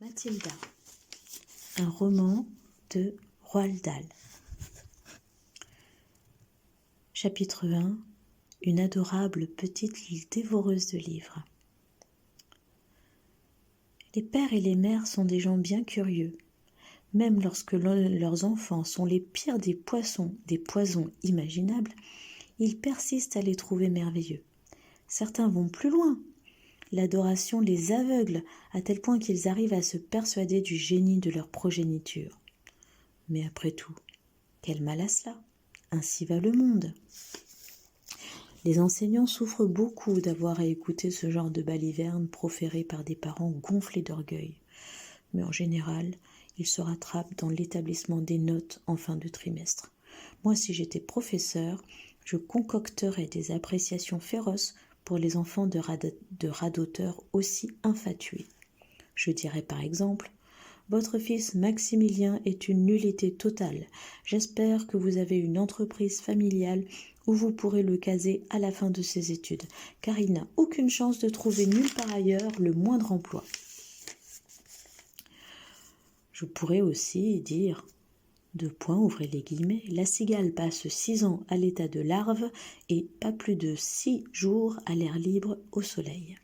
Mathilda, un roman de Roald Dahl. Chapitre 1. Une adorable petite dévoreuse de livres. Les pères et les mères sont des gens bien curieux. Même lorsque leurs enfants sont les pires des poisons imaginables, ils persistent à les trouver merveilleux. Certains vont plus loin. L'adoration les aveugle à tel point qu'ils arrivent à se persuader du génie de leur progéniture. Mais après tout, quel mal à cela? Ainsi va le monde. Les enseignants souffrent beaucoup d'avoir à écouter ce genre de balivernes proférées par des parents gonflés d'orgueil. Mais en général, ils se rattrapent dans l'établissement des notes en fin de trimestre. Moi, si j'étais professeur, je concocterais des appréciations féroces pour les enfants de radoteurs aussi infatués. Je dirais par exemple: votre fils Maximilien est une nullité totale. J'espère que vous avez une entreprise familiale où vous pourrez le caser à la fin de ses études, car il n'a aucune chance de trouver nulle part ailleurs le moindre emploi. Je pourrais aussi dire, ouvrez les guillemets, la cigale passe 6 ans à l'état de larve et pas plus de 6 jours à l'air libre au soleil.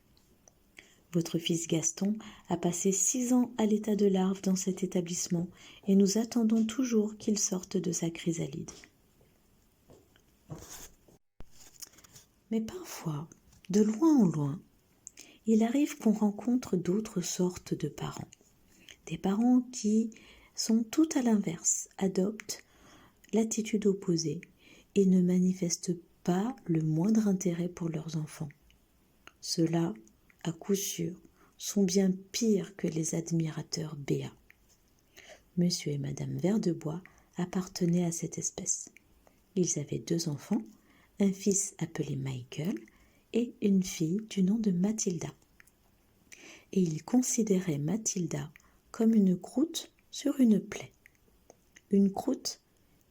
Votre fils Gaston a passé 6 ans à l'état de larve dans cet établissement et nous attendons toujours qu'il sorte de sa chrysalide. Mais parfois, de loin en loin, il arrive qu'on rencontre d'autres sortes de parents. Des parents qui sont tout à l'inverse, adoptent l'attitude opposée et ne manifestent pas le moindre intérêt pour leurs enfants. Ceux-là, à coup sûr, sont bien pires que les admirateurs béats. Monsieur et Madame Verdebois appartenaient à cette espèce. Ils avaient 2 enfants, un fils appelé Michael et une fille du nom de Mathilda. Et ils considéraient Mathilda comme une croûte sur une plaie. Une croûte,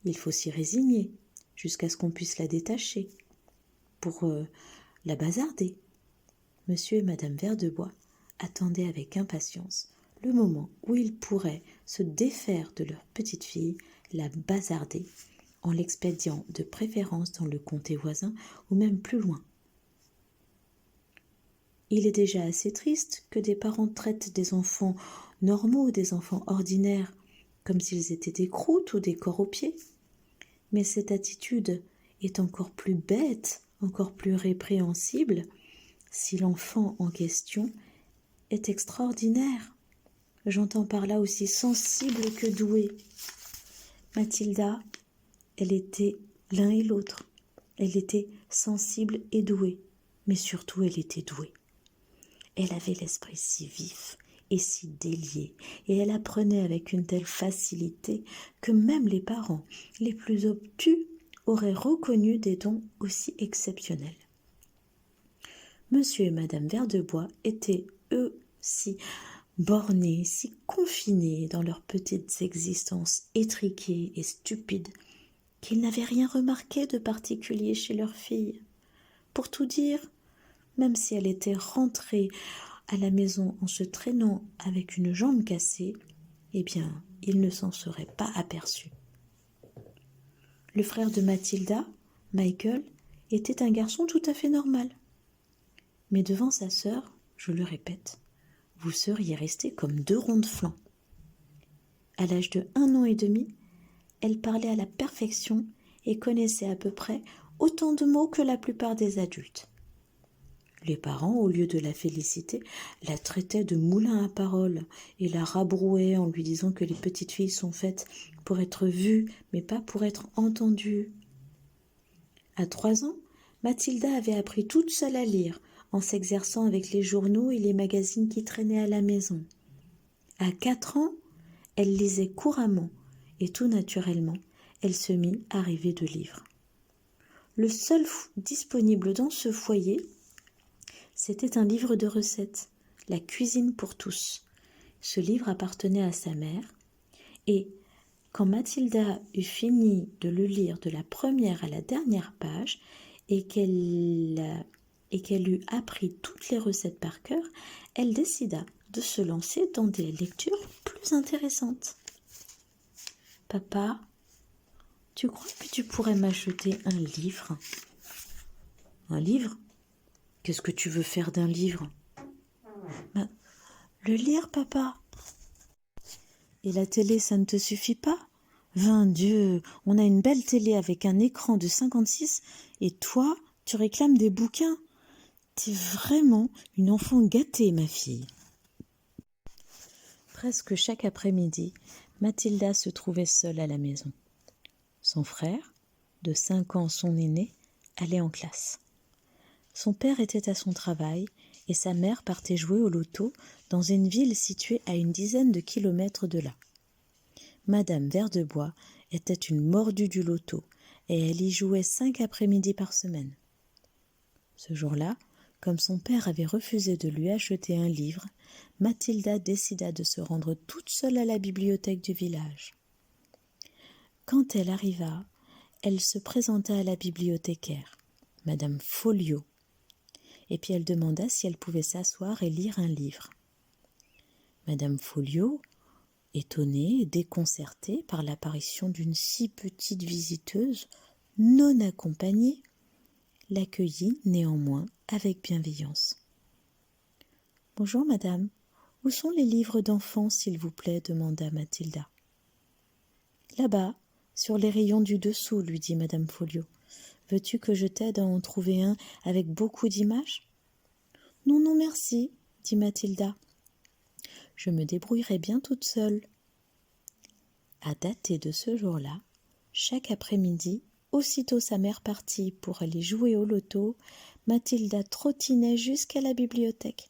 il faut s'y résigner jusqu'à ce qu'on puisse la détacher pour la bazarder. Monsieur et Madame Verdebois attendaient avec impatience le moment où ils pourraient se défaire de leur petite fille, la bazarder, en l'expédiant de préférence dans le comté voisin ou même plus loin. Il est déjà assez triste que des parents traitent des enfants normaux, des enfants ordinaires, comme s'ils étaient des croûtes ou des corps aux pieds. Mais cette attitude est encore plus bête, encore plus répréhensible, si l'enfant en question est extraordinaire. J'entends par là aussi sensible que doué. Mathilda, elle était l'un et l'autre. Elle était sensible et douée, mais surtout elle était douée. Elle avait l'esprit si vif et si délié, et elle apprenait avec une telle facilité que même les parents les plus obtus auraient reconnu des dons aussi exceptionnels. Monsieur et Madame Verdebois étaient eux si bornés, si confinés dans leurs petites existences étriquées et stupides, qu'ils n'avaient rien remarqué de particulier chez leur fille. Pour tout dire, même si elle était rentrée à la maison en se traînant avec une jambe cassée, eh bien, ils ne s'en seraient pas aperçus. Le frère de Mathilda, Michael, était un garçon tout à fait normal. Mais devant sa sœur, je le répète, vous seriez restés comme 2 ronds de flanc. À l'âge de 1 an et demi, elle parlait à la perfection et connaissait à peu près autant de mots que la plupart des adultes. Les parents, au lieu de la féliciter, la traitaient de moulin à paroles et la rabrouaient en lui disant que les petites filles sont faites pour être vues, mais pas pour être entendues. À 3 ans, Mathilda avait appris toute seule à lire, en s'exerçant avec les journaux et les magazines qui traînaient à la maison. À 4 ans, elle lisait couramment et tout naturellement, elle se mit à rêver de livres. Le seul disponible dans ce foyer, c'était un livre de recettes, La cuisine pour tous. Ce livre appartenait à sa mère et quand Mathilda eut fini de le lire de la première à la dernière page et qu'elle eut appris toutes les recettes par cœur, elle décida de se lancer dans des lectures plus intéressantes. Papa, tu crois que tu pourrais m'acheter un livre? Un livre? Qu'est-ce que tu veux faire d'un livre? Ben, le lire, papa. Et la télé, ça ne te suffit pas? Vain Dieu, on a une belle télé avec un écran de 56 et toi, tu réclames des bouquins. T'es vraiment une enfant gâtée, ma fille. Presque chaque après-midi, Mathilda se trouvait seule à la maison. Son frère, de 5 ans son aîné, allait en classe. Son père était à son travail et sa mère partait jouer au loto dans une ville située à une dizaine de kilomètres de là. Madame Verdebois était une mordue du loto et elle y jouait 5 après-midi par semaine. Ce jour-là, comme son père avait refusé de lui acheter un livre, Mathilda décida de se rendre toute seule à la bibliothèque du village. Quand elle arriva, elle se présenta à la bibliothécaire, Madame Folliot, et puis elle demanda si elle pouvait s'asseoir et lire un livre. Madame Folliot, étonnée et déconcertée par l'apparition d'une si petite visiteuse non accompagnée, l'accueillit néanmoins avec bienveillance. « Bonjour, madame. Où sont les livres d'enfants, s'il vous plaît » demanda Mathilda. « Là-bas, sur les rayons du dessous, » lui dit madame Folliot. « Veux-tu que je t'aide à en trouver un avec beaucoup d'images ?»« Non, non, merci, » dit Mathilda. « Je me débrouillerai bien toute seule. » À dater de ce jour-là, chaque après-midi, aussitôt sa mère partie pour aller jouer au loto, Mathilda trottinait jusqu'à la bibliothèque.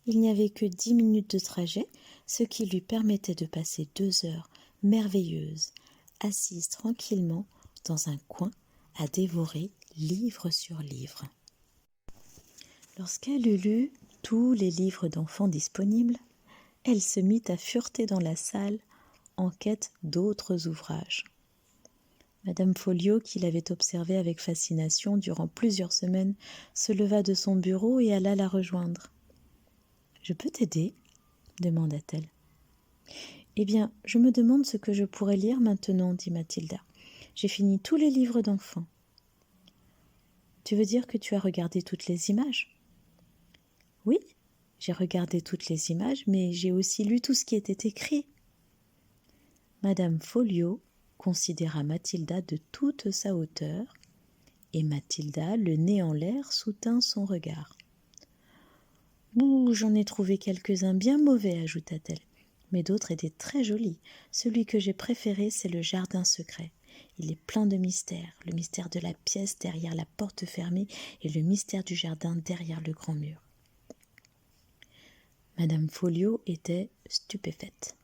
Il n'y avait que 10 minutes de trajet, ce qui lui permettait de passer 2 heures merveilleuses, assise tranquillement dans un coin à dévorer livre sur livre. Lorsqu'elle eut lu tous les livres d'enfants disponibles, elle se mit à fureter dans la salle en quête d'autres ouvrages. Madame Folliot, qui l'avait observée avec fascination durant plusieurs semaines, se leva de son bureau et alla la rejoindre. « Je peux t'aider » demanda-t-elle. « Eh bien, je me demande ce que je pourrais lire maintenant, » dit Mathilda. « J'ai fini tous les livres d'enfants. »« Tu veux dire que tu as regardé toutes les images ?»« Oui, j'ai regardé toutes les images, mais j'ai aussi lu tout ce qui était écrit. » Madame Folliot considéra Mathilda de toute sa hauteur, et Mathilda, le nez en l'air, soutint son regard. « Bouh, j'en ai trouvé quelques-uns bien mauvais, » ajouta-t-elle, « mais d'autres étaient très jolis. Celui que j'ai préféré, c'est le jardin secret. Il est plein de mystères, le mystère de la pièce derrière la porte fermée et le mystère du jardin derrière le grand mur. » Madame Folliot était stupéfaite.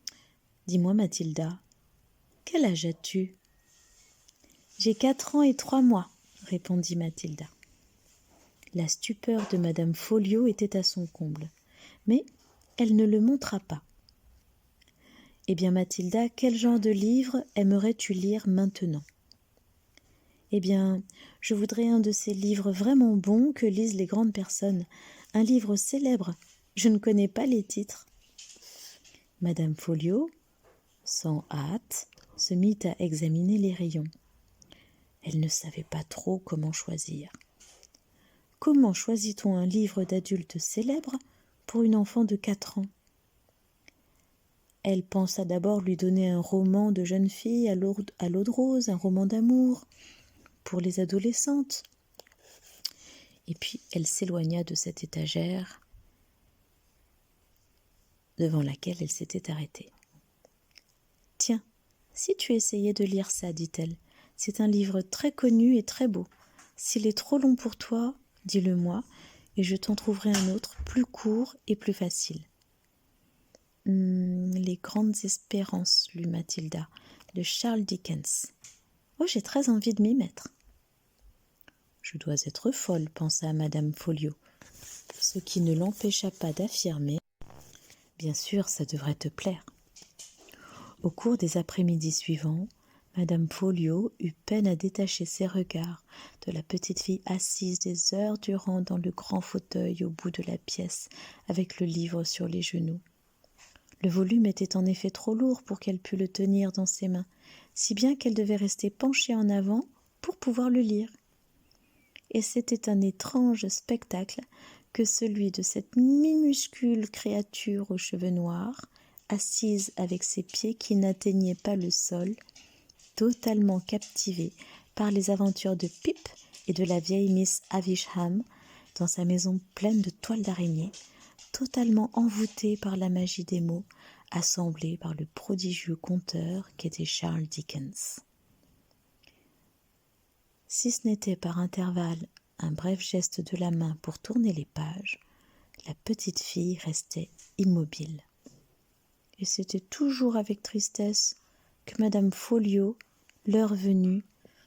« Dis-moi, Mathilda, quel âge as-tu » ?« J'ai 4 ans et 3 mois, » répondit Mathilda. La stupeur de madame Folliot était à son comble, mais elle ne le montra pas. « Eh bien, Mathilda, quel genre de livre aimerais-tu lire maintenant ?»« Eh bien, je voudrais un de ces livres vraiment bons que lisent les grandes personnes, un livre célèbre. Je ne connais pas les titres. » Madame Folliot, sans hâte, se mit à examiner les rayons. Elle ne savait pas trop comment choisir. Comment choisit-on un livre d'adulte célèbre pour une enfant de 4 ans ? Elle pensa d'abord lui donner un roman de jeune fille à l'eau de rose, un roman d'amour pour les adolescentes. Et puis elle s'éloigna de cette étagère devant laquelle elle s'était arrêtée. « Tiens, si tu essayais de lire ça, dit-elle, c'est un livre très connu et très beau. S'il est trop long pour toi, dis-le-moi, et je t'en trouverai un autre plus court et plus facile. » Les grandes espérances, lut Mathilda, de Charles Dickens. Oh, j'ai très envie de m'y mettre. Je dois être folle, pensa madame Folliot, ce qui ne l'empêcha pas d'affirmer. Bien sûr, ça devrait te plaire. Au cours des après-midi suivants, Madame Folliot eut peine à détacher ses regards de la petite fille assise des heures durant dans le grand fauteuil au bout de la pièce, avec le livre sur les genoux. Le volume était en effet trop lourd pour qu'elle pût le tenir dans ses mains, si bien qu'elle devait rester penchée en avant pour pouvoir le lire. Et c'était un étrange spectacle que celui de cette minuscule créature aux cheveux noirs, assise avec ses pieds qui n'atteignaient pas le sol, totalement captivée par les aventures de Pip et de la vieille Miss Havisham dans sa maison pleine de toiles d'araignée, totalement envoûtée par la magie des mots, assemblée par le prodigieux conteur qu'était Charles Dickens. Si ce n'était par intervalles un bref geste de la main pour tourner les pages, la petite fille restait immobile. Et c'était toujours avec tristesse que Madame Folliot, l'heure venue,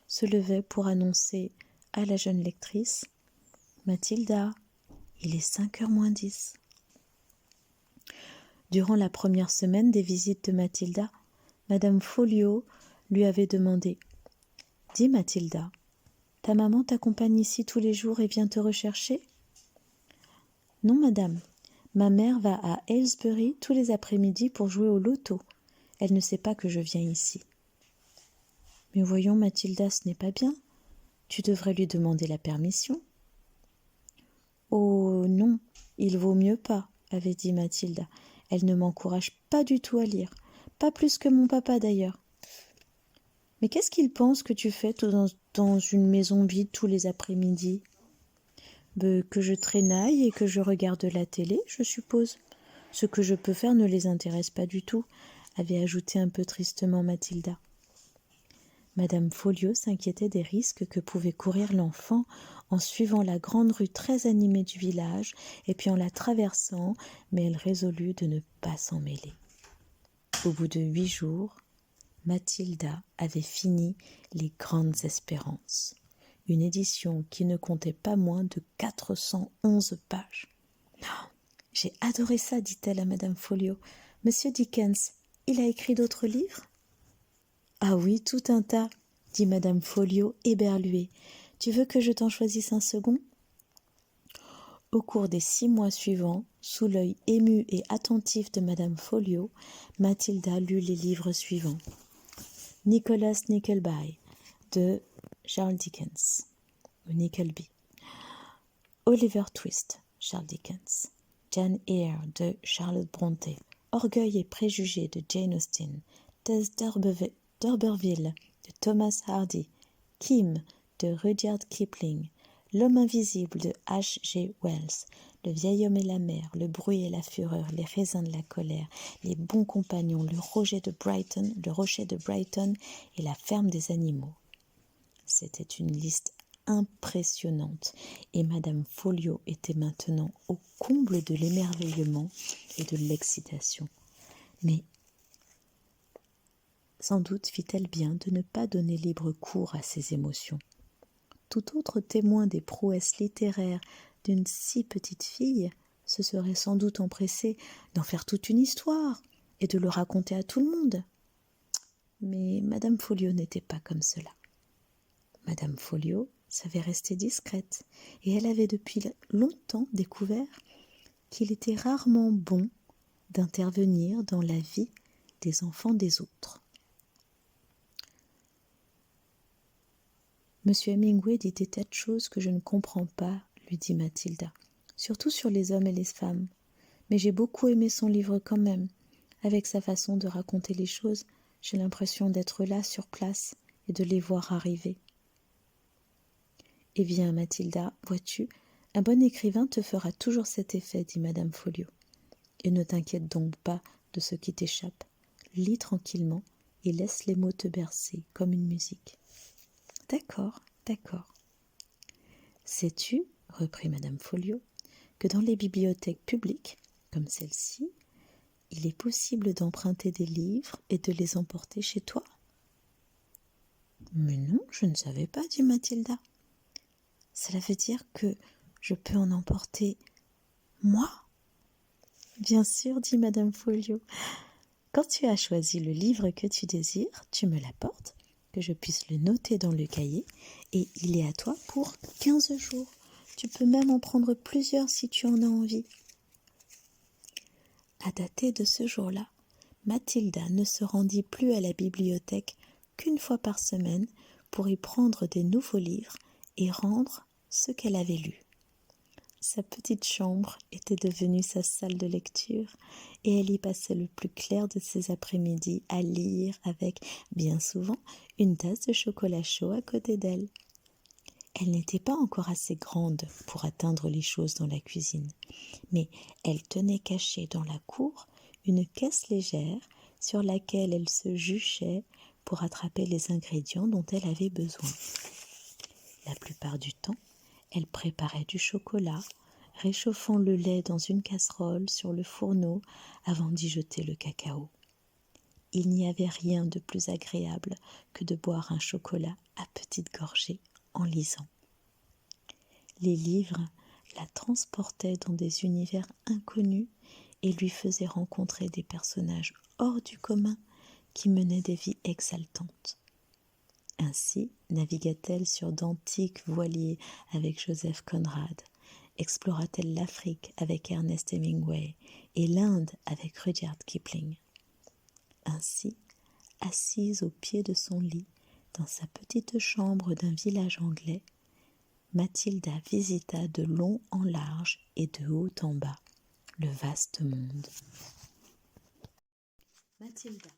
se levait pour annoncer à la jeune lectrice « Mathilda, il est 5h moins 10 ». Durant la première semaine des visites de Mathilda, Madame Folliot lui avait demandé « Dis Mathilda, ta maman t'accompagne ici tous les jours et vient te rechercher ?»« Non, madame. Ma mère va à Aylesbury tous les après-midi pour jouer au loto. Elle ne sait pas que je viens ici. »« Mais voyons, Mathilda, ce n'est pas bien. Tu devrais lui demander la permission. »« Oh non, il vaut mieux pas, » avait dit Mathilda. « Elle ne m'encourage pas du tout à lire. Pas plus que mon papa d'ailleurs. » « Mais qu'est-ce qu'il pense que tu fais dans une maison vide tous les après-midi ? » Que je traînaille et que je regarde la télé, je suppose. Ce que je peux faire ne les intéresse pas du tout, avait ajouté un peu tristement Mathilda. Madame Folliot s'inquiétait des risques que pouvait courir l'enfant en suivant la grande rue très animée du village et puis en la traversant, mais elle résolut de ne pas s'en mêler. Au bout de 8 jours, Mathilda avait fini Les Grandes Espérances, une édition qui ne comptait pas moins de 411 pages. Oh, « J'ai adoré ça, dit-elle à Madame Folliot. Monsieur Dickens, il a écrit d'autres livres ? » ?»« Ah oui, tout un tas, » dit Madame Folliot, éberluée. « Tu veux que je t'en choisisse un second ?» Au cours des 6 mois suivants, sous l'œil ému et attentif de Madame Folliot, Mathilda lut les livres suivants. Nicholas Nickleby de Charles Dickens, ou Nickleby. Oliver Twist, Charles Dickens. Jane Eyre de Charlotte Brontë. Orgueil et préjugés de Jane Austen. Tess d'Urberville de Thomas Hardy. Kim de Rudyard Kipling. L'homme invisible de H.G. Wells. Le vieil homme et la mer, le bruit et la fureur, les raisins de la colère, les bons compagnons, le rocher de Brighton et la ferme des animaux. C'était une liste impressionnante et Madame Folliot était maintenant au comble de l'émerveillement et de l'excitation. Mais sans doute fit-elle bien de ne pas donner libre cours à ses émotions. Tout autre témoin des prouesses littéraires d'une si petite fille se serait sans doute empressé d'en faire toute une histoire et de le raconter à tout le monde. Mais Madame Folliot n'était pas comme cela. Madame Folliot savait rester discrète et elle avait depuis longtemps découvert qu'il était rarement bon d'intervenir dans la vie des enfants des autres. Monsieur Hemingway dit des tas de choses que je ne comprends pas, lui dit Mathilda, surtout sur les hommes et les femmes. Mais j'ai beaucoup aimé son livre quand même. Avec sa façon de raconter les choses, j'ai l'impression d'être là sur place et de les voir arriver. Eh bien, Mathilda, vois-tu, un bon écrivain te fera toujours cet effet, dit Madame Folliot. Et ne t'inquiète donc pas de ce qui t'échappe. Lis tranquillement et laisse les mots te bercer comme une musique. D'accord, d'accord. Sais-tu, reprit Madame Folliot, que dans les bibliothèques publiques, comme celle-ci, il est possible d'emprunter des livres et de les emporter chez toi ? Mais non, je ne savais pas, dit Mathilda. Cela veut dire que je peux en emporter moi ? Bien sûr, dit Madame Folliot. Quand tu as choisi le livre que tu désires, tu me l'apportes que je puisse le noter dans le cahier et il est à toi pour 15 jours. Tu peux même en prendre plusieurs si tu en as envie. À dater de ce jour-là, Mathilda ne se rendit plus à la bibliothèque qu'une fois par semaine pour y prendre des nouveaux livres et rendre ce qu'elle avait lu. Sa petite chambre était devenue sa salle de lecture et elle y passait le plus clair de ses après-midi à lire avec, bien souvent, une tasse de chocolat chaud à côté d'elle. Elle n'était pas encore assez grande pour atteindre les choses dans la cuisine, mais elle tenait cachée dans la cour une caisse légère sur laquelle elle se juchait pour attraper les ingrédients dont elle avait besoin. La plupart du temps, elle préparait du chocolat, réchauffant le lait dans une casserole sur le fourneau avant d'y jeter le cacao. Il n'y avait rien de plus agréable que de boire un chocolat à petites gorgées en lisant. Les livres la transportaient dans des univers inconnus et lui faisaient rencontrer des personnages hors du commun qui menaient des vies exaltantes. Ainsi navigua-t-elle sur d'antiques voiliers avec Joseph Conrad, explora-t-elle l'Afrique avec Ernest Hemingway et l'Inde avec Rudyard Kipling. Ainsi, assise au pied de son lit, dans sa petite chambre d'un village anglais, Mathilda visita de long en large et de haut en bas le vaste monde. Mathilda